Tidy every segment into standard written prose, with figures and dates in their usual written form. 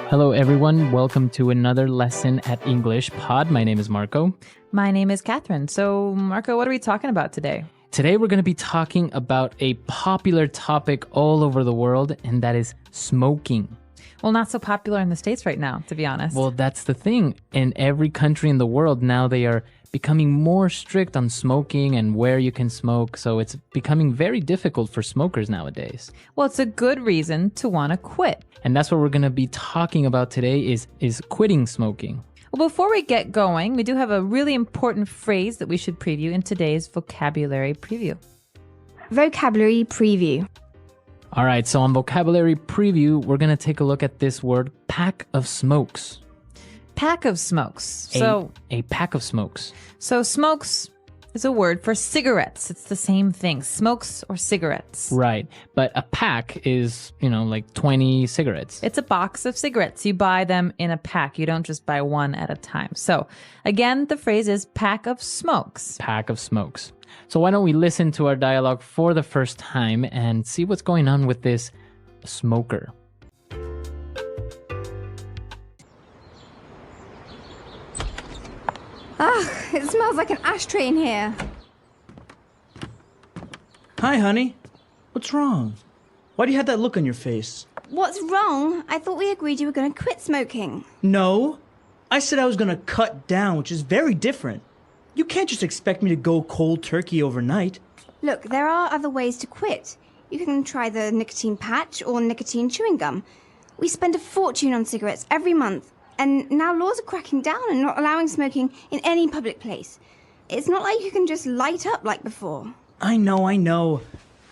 Hello, everyone. Welcome to another lesson at English Pod. My name is Marco. My name is Catherine. So, Marco, what are we talking about today? Today, we're going to be talking about a popular topic all over the world, and that is smoking. Well, not so popular in the States right now, to be honest. Well, that's the thing. In every country in the world now, they are becoming more strict on smoking and where you can smoke. So it's becoming very difficult for smokers nowadays. Well, it's a good reason to want to quit. And that's what we're going to be talking about today is quitting smoking. Well, before we get going, we do have a really important phrase that we should preview in today's vocabulary preview. Vocabulary preview. All right, so on vocabulary preview, we're going to take a look at this word, pack of smokes. Pack of smokes. A pack of smokes. So smokes is a word for cigarettes. It's the same thing, smokes or cigarettes. Right, but a pack is, like 20 cigarettes. It's a box of cigarettes. You buy them in a pack. You don't just buy one at a time. So again, the phrase is pack of smokes. Pack of smokes. So why don't we listen to our dialogue for the first time and see what's going on with this smoker. Ugh, it smells like an ashtray in here. Hi, honey. What's wrong? Why do you have that look on your face? What's wrong? I thought we agreed you were going to quit smoking. No. I said I was going to cut down, which is very different. You can't just expect me to go cold turkey overnight. Look, there are other ways to quit. You can try the nicotine patch or nicotine chewing gum. We spend a fortune on cigarettes every month. And now laws are cracking down and not allowing smoking in any public place. It's not like you can just light up like before. I know.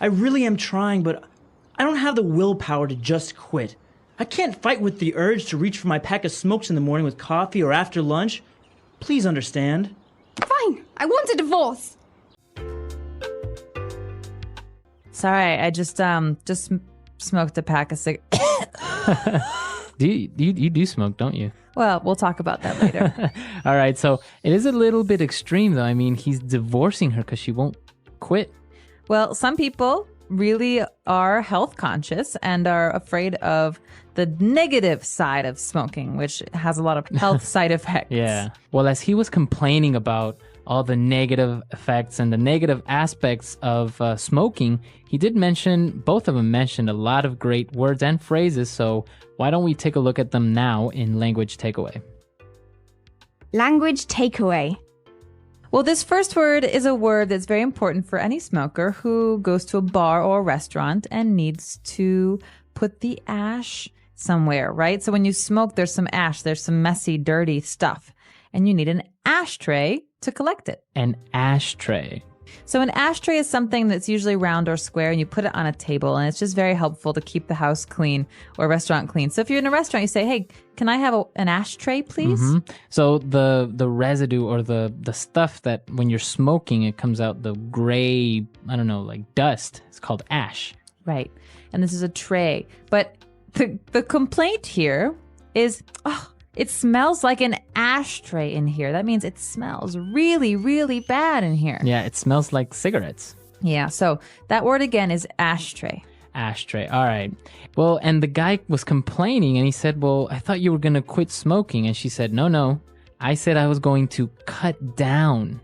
I really am trying, but I don't have the willpower to just quit. I can't fight with the urge to reach for my pack of smokes in the morning with coffee or after lunch. Please understand. Fine, I want a divorce. Sorry, I just smoked a pack of cigarettes. You do smoke, don't you? Well, we'll talk about that later. All right, so it is a little bit extreme, though. I mean, he's divorcing her because she won't quit. Well, some people really are health conscious and are afraid of the negative side of smoking, which has a lot of health side effects. Yeah. Well, as he was complaining about all the negative effects and the negative aspects of smoking, he did mention, both of them mentioned a lot of great words and phrases. So why don't we take a look at them now in Language Takeaway? Language takeaway. Well, this first word is a word that's very important for any smoker who goes to a bar or a restaurant and needs to put the ash somewhere, right? So when you smoke, there's some ash, there's some messy, dirty stuff, and you need an ashtray to collect it. An ashtray. So an ashtray is something that's usually round or square, and you put it on a table, and it's just very helpful to keep the house clean or a restaurant clean. So if you're in a restaurant, you say, hey, can I have an ashtray, please? Mm-hmm. So the residue or the stuff that when you're smoking, it comes out the gray, I don't know, like dust. It's called ash. Right. And this is a tray. But the complaint here is, it smells like an ashtray in here. That means it smells really, really bad in here. Yeah, it smells like cigarettes. Yeah, so that word again is ashtray. Ashtray. All right. Well, and the guy was complaining and he said, well, I thought you were going to quit smoking. And she said, no. I said I was going to cut down.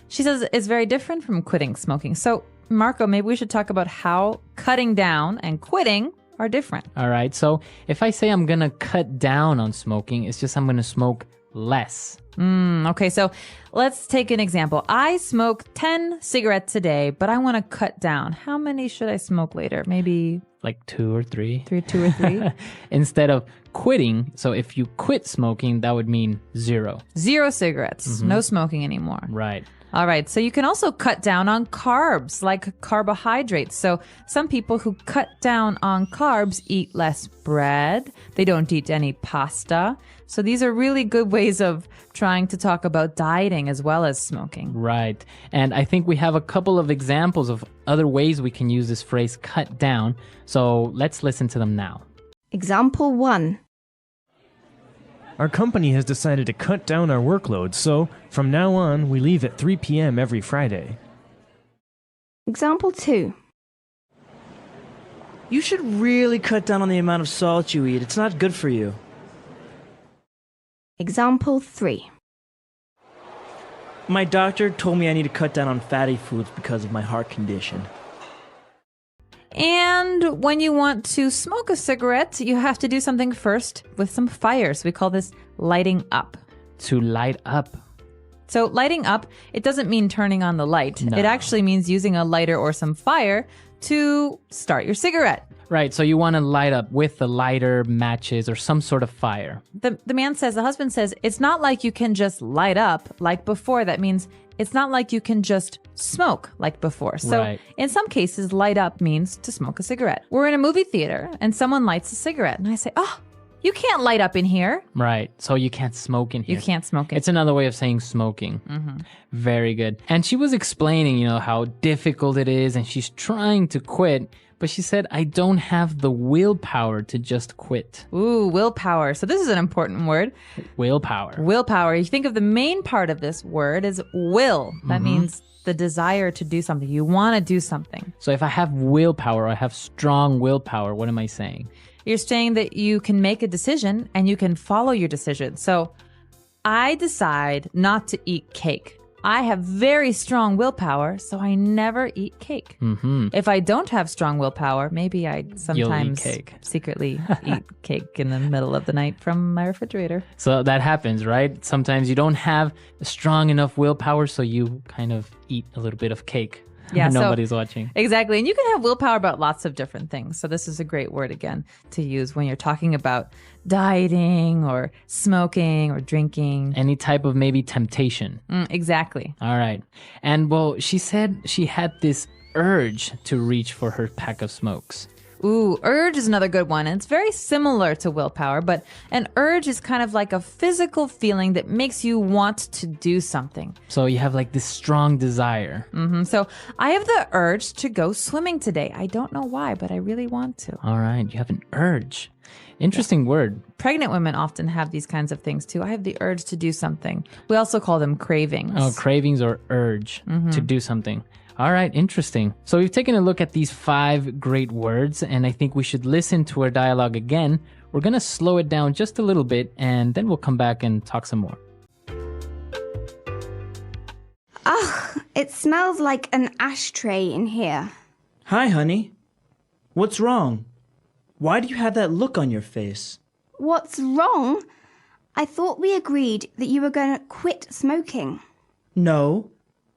She says it's very different from quitting smoking. So, Marco, maybe we should talk about how cutting down and quitting are different. All right. So if I say I'm going to cut down on smoking, it's just I'm going to smoke less. Okay, so let's take an example. I smoke 10 cigarettes a day, but I want to cut down. How many should I smoke later? Maybe like 2 or 3. 2 or 3. Instead of quitting. So if you quit smoking, that would mean 0. 0 cigarettes. No smoking anymore. Right. All right. So you can also cut down on carbs, like carbohydrates. So some people who cut down on carbs eat less bread. They don't eat any pasta. So these are really good ways of trying to talk about dieting as well as smoking. Right. And I think we have a couple of examples of other ways we can use this phrase cut down. So let's listen to them now. Example 1. Our company has decided to cut down our workload, so from now on, we leave at 3 p.m. every Friday. Example 2. You should really cut down on the amount of salt you eat. It's not good for you. Example 3. My doctor told me I need to cut down on fatty foods because of my heart condition. And when you want to smoke a cigarette, you have to do something first with some fire. So we call this lighting up. To light up. So lighting up, it doesn't mean turning on the light. No. It actually means using a lighter or some fire to start your cigarette. Right, so you want to light up with a lighter, matches, or some sort of fire. The husband says, it's not like you can just light up like before. That means it's not like you can just smoke like before. So Right. in some cases, light up means to smoke a cigarette. We're in a movie theater and someone lights a cigarette. And I say, oh, you can't light up in here. Right, so you can't smoke in here. You can't smoke it. It's another way of saying smoking. Very good. And she was explaining, how difficult it is, and she's trying to quit, but she said, I don't have the willpower to just quit. Ooh, willpower. So this is an important word. Willpower. Willpower. You think of the main part of this word is will. That means the desire to do something. You want to do something. So if I have willpower, I have strong willpower, what am I saying? You're saying that you can make a decision and you can follow your decision. So I decide not to eat cake. I have very strong willpower, so I never eat cake. If I don't have strong willpower, maybe I sometimes cake. secretly eat cake in the middle of the night from my refrigerator. So that happens, right? Sometimes you don't have strong enough willpower, so you kind of eat a little bit of cake. Yeah, so- Nobody's watching. Exactly. And you can have willpower about lots of different things. So this is a great word, again, to use when you're talking about dieting or smoking or drinking. Any type of maybe temptation. Exactly. All right. And well, she said she had this urge to reach for her pack of smokes. Ooh, urge is another good one. And it's very similar to willpower, but an urge is kind of like a physical feeling that makes you want to do something. So you have like this strong desire. So I have the urge to go swimming today. I don't know why, but I really want to. All right. You have an urge. Interesting word. Pregnant women often have these kinds of things too. I have the urge to do something. We also call them cravings. Oh, cravings or urge to do something. All right, interesting. So we've taken a look at these 5 great words, and I think we should listen to our dialogue again. We're going to slow it down just a little bit, and then we'll come back and talk some more. Ugh, it smells like an ashtray in here. Hi, honey. What's wrong? Why do you have that look on your face? What's wrong? I thought we agreed that you were going to quit smoking. No.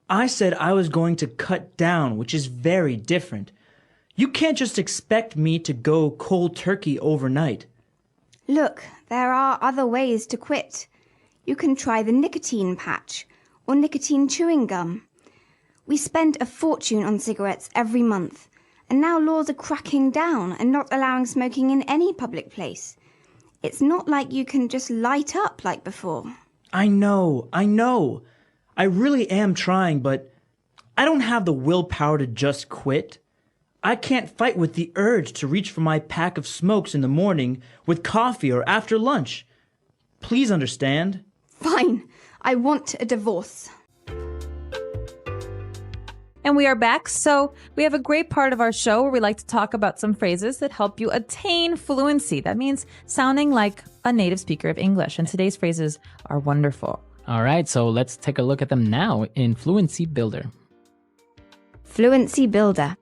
I said I was going to cut down, which is very different. You can't just expect me to go cold turkey overnight. Look, there are other ways to quit. You can try the nicotine patch or nicotine chewing gum. We spend a fortune on cigarettes every month, and now laws are cracking down and not allowing smoking in any public place. It's not like you can just light up like before. I know. I really am trying, but I don't have the willpower to just quit. I can't fight with the urge to reach for my pack of smokes in the morning with coffee or after lunch. Please understand. Fine, I want a divorce. And we are back. So we have a great part of our show where we like to talk about some phrases that help you attain fluency. That means sounding like a native speaker of English. And today's phrases are wonderful. All right, so let's take a look at them now in Fluency Builder. Fluency Builder.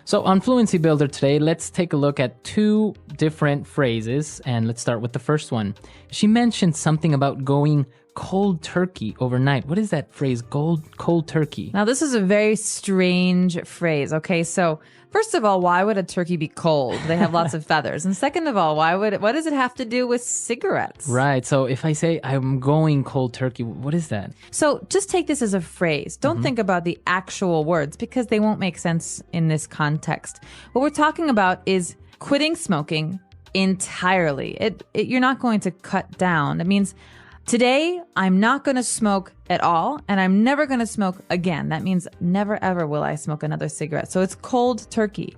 So on Fluency Builder today, let's take a look at 2 different phrases, and let's start with the first one. She mentioned something about going cold turkey overnight. What is that phrase, cold turkey? Now, this is a very strange phrase. Okay, so first of all, why would a turkey be cold? They have lots of feathers. And second of all, what does it have to do with cigarettes? Right, so if I say I'm going cold turkey, what is that? So just take this as a phrase. Don't think about the actual words because they won't make sense in this context. What we're talking about is quitting smoking entirely. You're not going to cut down. It means today, I'm not going to smoke at all, and I'm never going to smoke again. That means never, ever will I smoke another cigarette. So it's cold turkey.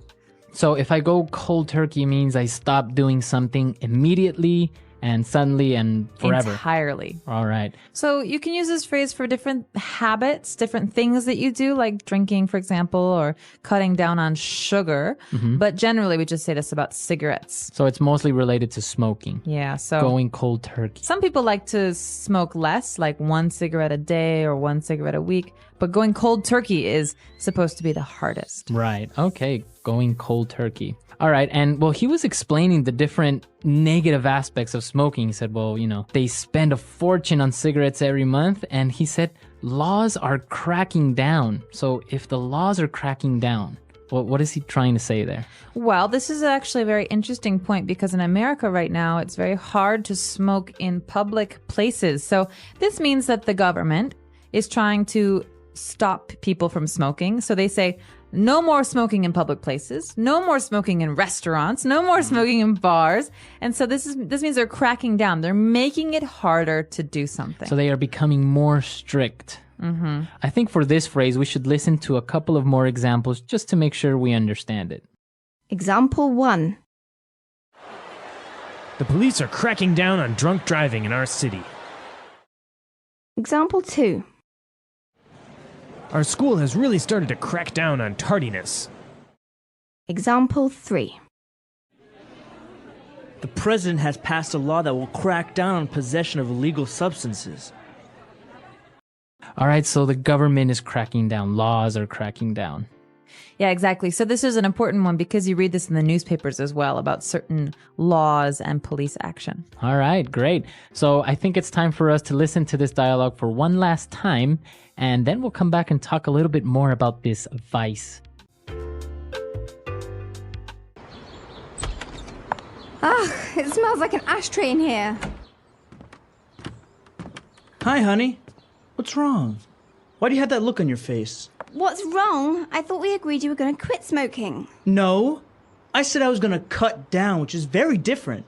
So if I go cold turkey, it means I stop doing something immediately and suddenly and forever. Entirely. All right. So you can use this phrase for different habits, different things that you do, like drinking, for example, or cutting down on sugar. But generally, we just say this about cigarettes. So it's mostly related to smoking. Yeah. So Going cold turkey. some people like to smoke less, like 1 cigarette a day or 1 cigarette a week. But going cold turkey is supposed to be the hardest. Right. Okay. Going cold turkey. All right. And well, he was explaining the different negative aspects of smoking. He said, well, they spend a fortune on cigarettes every month. And he said, laws are cracking down. So if the laws are cracking down, what is he trying to say there? Well, this is actually a very interesting point because in America right now, it's very hard to smoke in public places. So this means that the government is trying to stop people from smoking. So they say, no more smoking in public places, no more smoking in restaurants, no more smoking in bars. And so this means they're cracking down. They're making it harder to do something. So they are becoming more strict. I think for this phrase, we should listen to a couple of more examples just to make sure we understand it. Example 1. The police are cracking down on drunk driving in our city. Example 2. Our school has really started to crack down on tardiness. Example 3. The president has passed a law that will crack down on possession of illegal substances. All right, so the government is cracking down. Laws are cracking down. Yeah, exactly. So this is an important one because you read this in the newspapers as well about certain laws and police action. All right, great. So I think it's time for us to listen to this dialogue for one last time, and then we'll come back and talk a little bit more about this vice. It smells like an ashtray in here. Hi, honey. What's wrong? Why do you have that look on your face? What's wrong? I thought we agreed you were going to quit smoking. No. I said I was going to cut down, which is very different.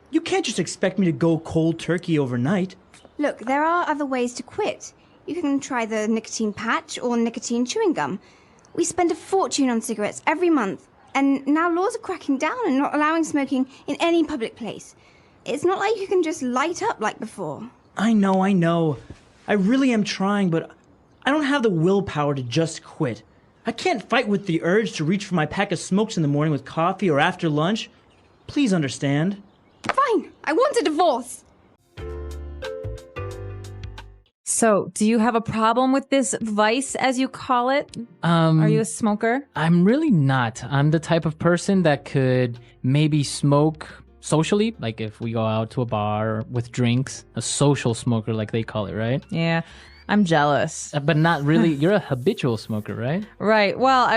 You can't just expect me to go cold turkey overnight. Look, there are other ways to quit. You can try the nicotine patch or nicotine chewing gum. We spend a fortune on cigarettes every month, and now laws are cracking down and not allowing smoking in any public place. It's not like you can just light up like before. I know. I really am trying, but I don't have the willpower to just quit. I can't fight with the urge to reach for my pack of smokes in the morning with coffee or after lunch. Please understand. Fine, I want a divorce. So, do you have a problem with this vice, as you call it? Are you a smoker? I'm really not. I'm the type of person that could maybe smoke socially, like if we go out to a bar with drinks, a social smoker like they call it, right? Yeah, I'm jealous. But not really. You're a habitual smoker, right? Right. Well,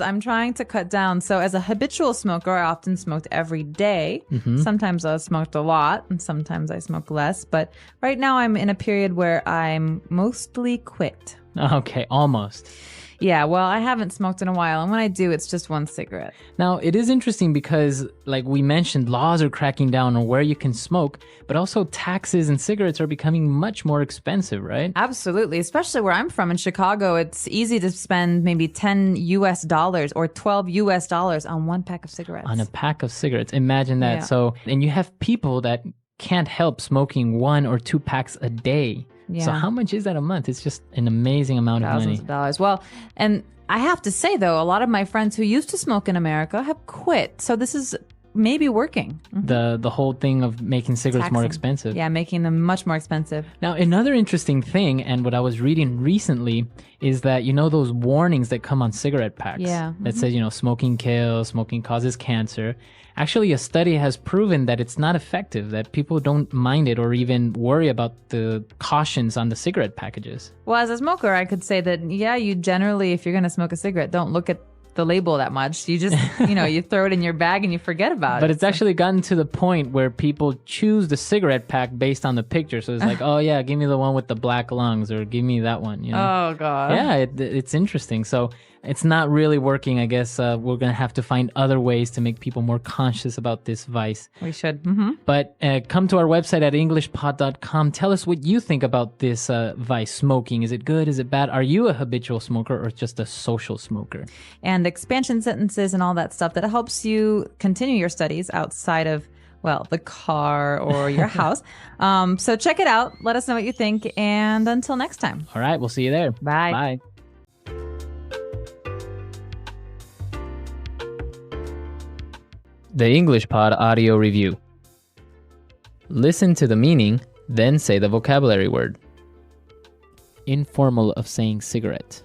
I'm trying to cut down. So as a habitual smoker, I often smoked every day. Sometimes I smoked a lot and sometimes I smoke less. But right now I'm in a period where I'm mostly quit. Okay, almost. Yeah, well, I haven't smoked in a while, and when I do, it's just 1 cigarette. Now, it is interesting because, like we mentioned, laws are cracking down on where you can smoke, but also taxes and cigarettes are becoming much more expensive, right? Absolutely, especially where I'm from in Chicago. It's easy to spend maybe $10 or $12 on 1 pack of cigarettes. On a pack of cigarettes. Imagine that. Yeah. So, and you have people that can't help smoking 1 or 2 packs a day. Yeah. So how much is that a month? It's just an amazing amount of Thousands money. of dollars. Well, and I have to say, though, a lot of my friends who used to smoke in America have quit. So this is maybe working. The whole thing of making cigarettes more Taxing. expensive. Yeah, making them much more expensive. Now, another interesting thing, and what I was reading recently, is that, those warnings that come on cigarette packs Yeah. that says, smoking kills, smoking causes cancer. Actually, a study has proven that it's not effective, that people don't mind it or even worry about the cautions on the cigarette packages. Well, as a smoker, I could say that, yeah, you generally, if you're going to smoke a cigarette, don't look at the label that much. You just, you throw it in your bag and you forget about it. But it's actually gotten to the point where people choose the cigarette pack based on the picture. So it's like, oh yeah, give me the one with the black lungs, or give me that one. Oh, God. Yeah, it's interesting. So it's not really working. I guess we're going to have to find other ways to make people more conscious about this vice. We should. But come to our website at englishpod.com. Tell us what you think about this vice, smoking. Is it good? Is it bad? Are you a habitual smoker or just a social smoker? And expansion sentences and all that stuff that helps you continue your studies outside of well, the car or your house. So check it out. Let us know what you think. And until next time. All right, we'll see you there. Bye. Bye. The English Pod Audio Review. Listen to the meaning, then say the vocabulary word. Informal of saying cigarette.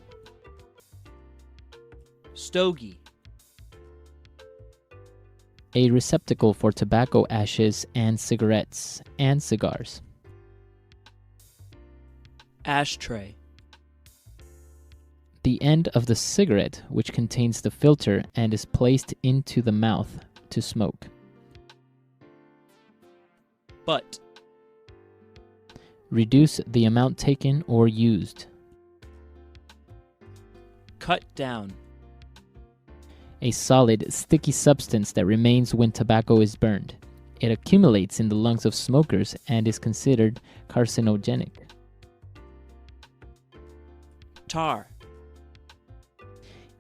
Stogie. A receptacle for tobacco ashes and cigarettes and cigars. Ashtray. The end of the cigarette, which contains the filter and is placed into the mouth to smoke. Butt. Reduce the amount taken or used. Cut down. A solid, sticky substance that remains when tobacco is burned. It accumulates in the lungs of smokers and is considered carcinogenic. Tar.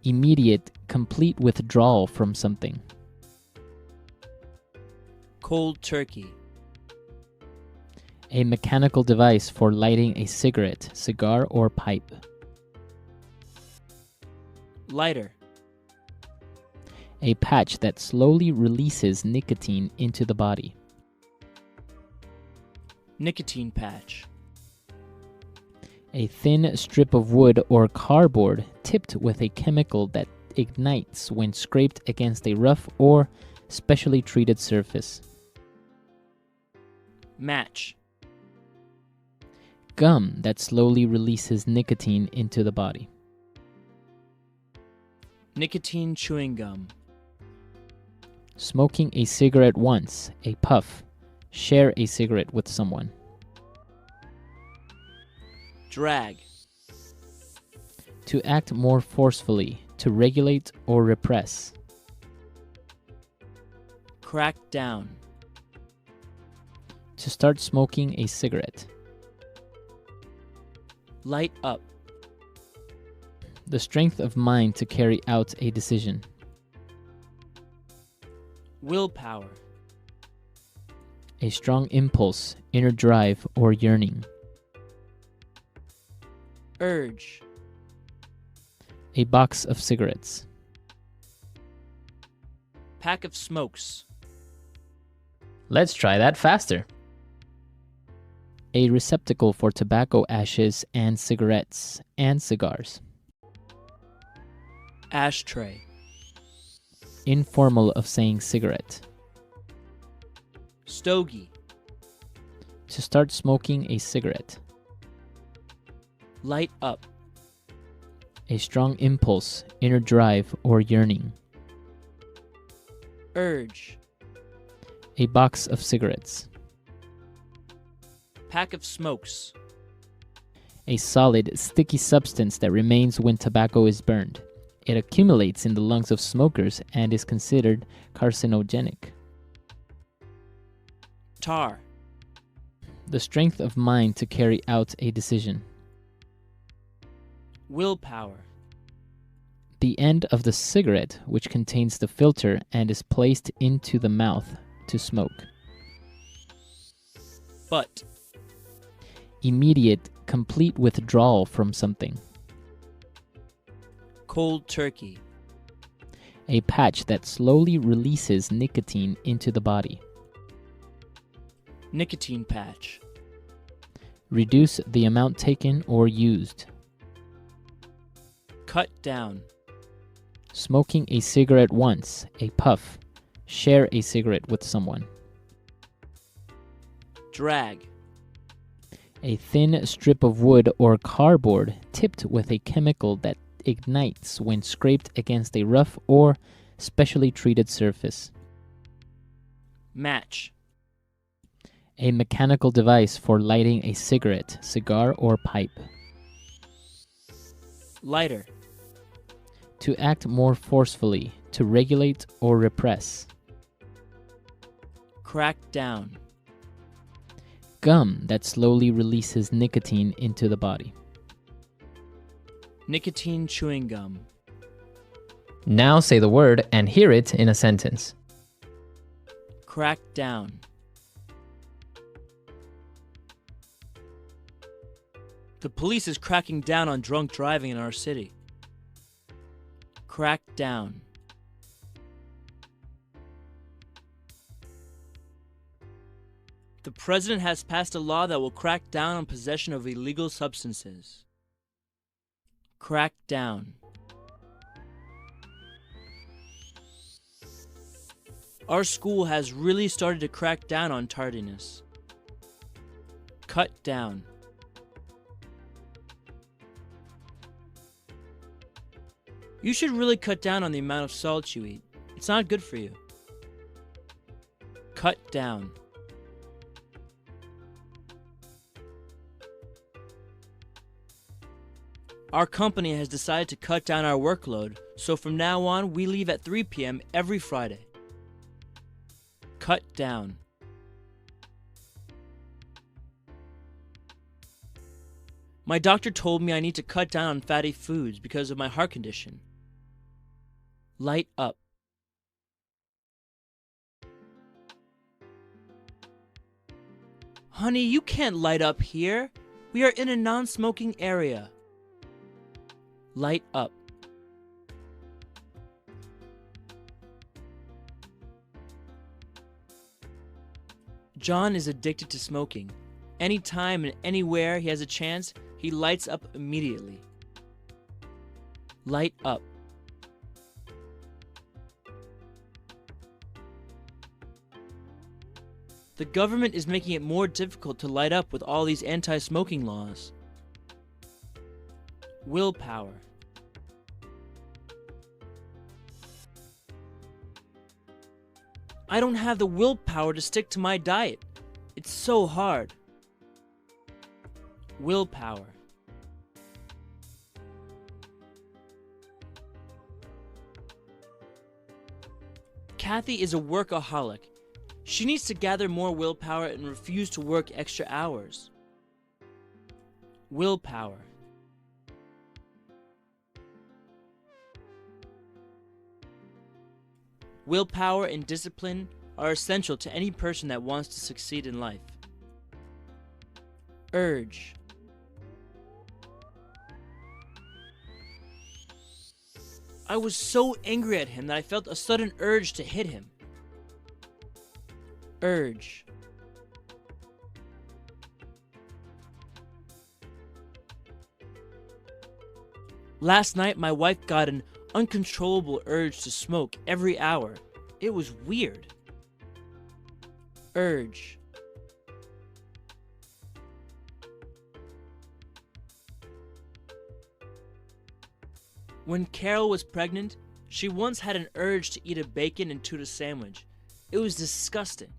Immediate, complete withdrawal from something. Cold turkey. A mechanical device for lighting a cigarette, cigar, or pipe. Lighter. A patch that slowly releases nicotine into the body. Nicotine patch. A thin strip of wood or cardboard tipped with a chemical that ignites when scraped against a rough or specially treated surface. Match. Gum that slowly releases nicotine into the body. Nicotine chewing gum. Smoking a cigarette once, a puff. Share a cigarette with someone. Drag. To act more forcefully, to regulate or repress. Crack down. To start smoking a cigarette. Light up. The strength of mind to carry out a decision. Willpower. A strong impulse, inner drive, or yearning. Urge. A box of cigarettes. Pack of smokes. Let's try that faster. A receptacle for tobacco ashes and cigarettes and cigars. Ashtray. Informal of saying cigarette. Stogie. To start smoking a cigarette. Light up. A strong impulse, inner drive, or yearning. Urge. A box of cigarettes. Pack of smokes. A solid, sticky substance that remains when tobacco is burned. It accumulates in the lungs of smokers and is considered carcinogenic. Tar. The strength of mind to carry out a decision. Willpower. The end of the cigarette, which contains the filter and is placed into the mouth to smoke. Butt. Immediate, complete withdrawal from something. Cold turkey. A patch that slowly releases nicotine into the body. Nicotine patch. Reduce the amount taken or used. Cut down. Smoking a cigarette once, a puff. Share a cigarette with someone. Drag. A thin strip of wood or cardboard tipped with a chemical that ignites when scraped against a rough or specially treated surface. Match. A mechanical device for lighting a cigarette, cigar, or pipe. Lighter. To act more forcefully, to regulate or repress. Crack down. Gum that slowly releases nicotine into the body. Nicotine chewing gum. Now say the word and hear it in a sentence. Crack down. The police is cracking down on drunk driving in our city. Crack down. The president has passed a law that will crack down on possession of illegal substances. Crack down. Our school has really started to crack down on tardiness. Cut down. You should really cut down on the amount of salt you eat. It's not good for you. Cut down. Our company has decided to cut down our workload, so from now on, we leave at 3 p.m. every Friday. Cut down. My doctor told me I need to cut down on fatty foods because of my heart condition. Light up. Honey, you can't light up here. We are in a non-smoking area. Light up. John is addicted to smoking. Anytime and anywhere he has a chance, he lights up immediately. Light up. The government is making it more difficult to light up with all these anti-smoking laws. Willpower. I don't have the willpower to stick to my diet. It's so hard. Willpower. Kathy is a workaholic. She needs to gather more willpower and refuse to work extra hours. Willpower. Willpower and discipline are essential to any person that wants to succeed in life. Urge. I was so angry at him that I felt a sudden urge to hit him. Urge. Last night, my wife got an uncontrollable urge to smoke every hour. It was weird. Urge. When Carol was pregnant, she once had an urge to eat a bacon and tuna sandwich. It was disgusting.